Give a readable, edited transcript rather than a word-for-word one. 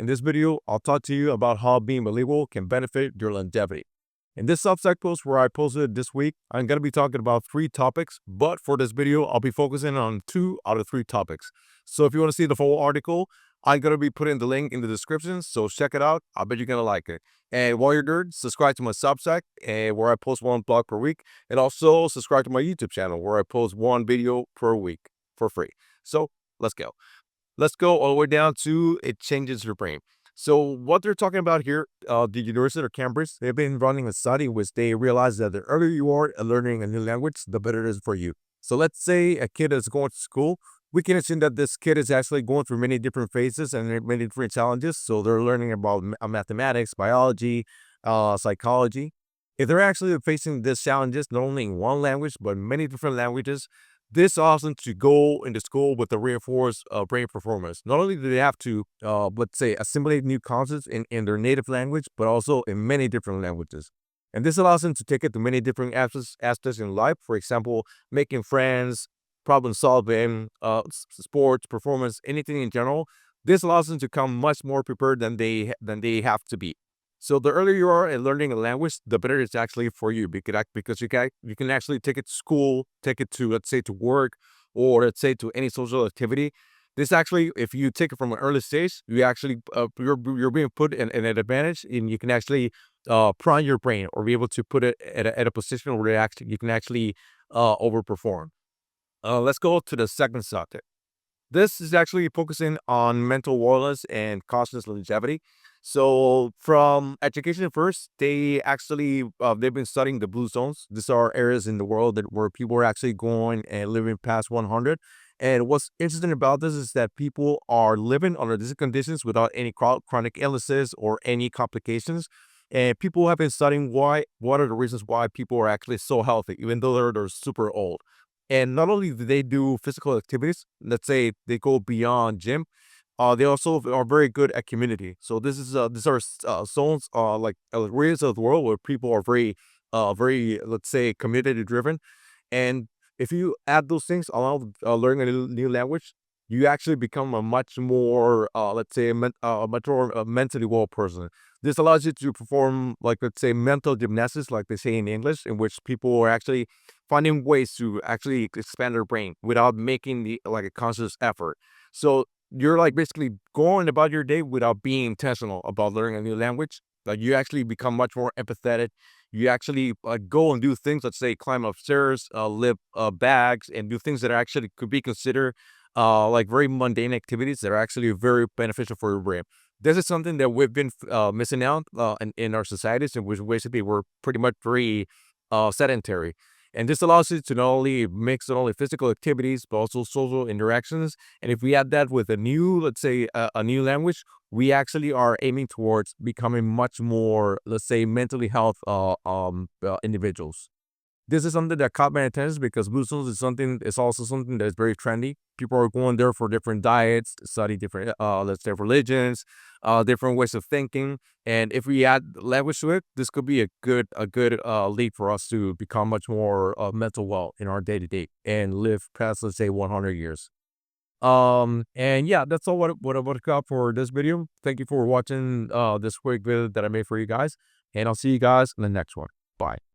In this video, I'll talk to you about how being bilingual can benefit your longevity. In this Substack post where I posted this week, I'm going to be talking about 3 topics, but for this video, I'll be focusing on 2 out of 3 topics. So if you want to see the full article, I'm going to be putting the link in the description, so check it out. I bet you're going to like it. And while you're there, subscribe to my Substack, where I post 1 blog per week, and also subscribe to my YouTube channel where I post 1 video per week for free. So let's go. Let's go all the way down to it changes your brain. So what they're talking about here, the University of Cambridge, they've been running a study which they realize that the earlier you are at learning a new language, the better it is for you. So let's say a kid is going to school. We can assume that this kid is actually going through many different phases and many different challenges. So they're learning about mathematics, biology, psychology. If they're actually facing these challenges, not only in one language, but many different languages, this allows them to go into school with a reinforced brain performance. Not only do they have to, let's say, assimilate new concepts in their native language, but also in many different languages. And this allows them to take it to many different aspects in life. For example, making friends, problem solving, sports, performance, anything in general. This allows them to come much more prepared than they have to be. So the earlier you are at learning a language, the better it's actually for you, because you can actually take it to school, take it to, let's say, to work, or let's say to any social activity. This actually, if you take it from an early stage, you actually you're being put in an advantage, and you can actually prime your brain or be able to put it at a position where you can actually overperform. Let's go to the second subject. This is actually focusing on mental wellness and conscious longevity. So from education first, they've been studying the blue zones. These are areas in the world where people are actually going and living past 100. And what's interesting about this is that people are living under these conditions without any chronic illnesses or any complications. And people have been studying what are the reasons why people are actually so healthy, even though they're super old. And not only do they do physical activities, let's say they go beyond gym, they also are very good at community. So these are zones, like areas of the world where people are very, let's say, community driven. And if you add those things along with learning a new language, you actually become a much more, let's say, much more mentally well person. This allows you to perform, like, let's say, mental gymnastics, like they say in English, in which people are actually finding ways to actually expand their brain without making like a conscious effort. So you're like basically going about your day without being intentional about learning a new language. Like you actually become much more empathetic. You actually go and do things, let's say, climb upstairs, lift bags, and do things that are actually could be considered like very mundane activities that are actually very beneficial for your brain. This is something that we've been missing out in our societies, in which basically we're pretty much very sedentary. And this allows you to not only mix not only physical activities, but also social interactions. And if we add that with a new, let's say, a new language, we actually are aiming towards becoming much more, let's say, mentally health individuals. This is something that caught my attention because Blue Zones is also something that is very trendy. People are going there for different diets, study different, let's say, religions, different ways of thinking. And if we add language to it, this could be a good leap for us to become much more mental well in our day to day and live past, let's say, 100 years. And yeah, that's all what I got for this video. Thank you for watching this quick video that I made for you guys, and I'll see you guys in the next one. Bye.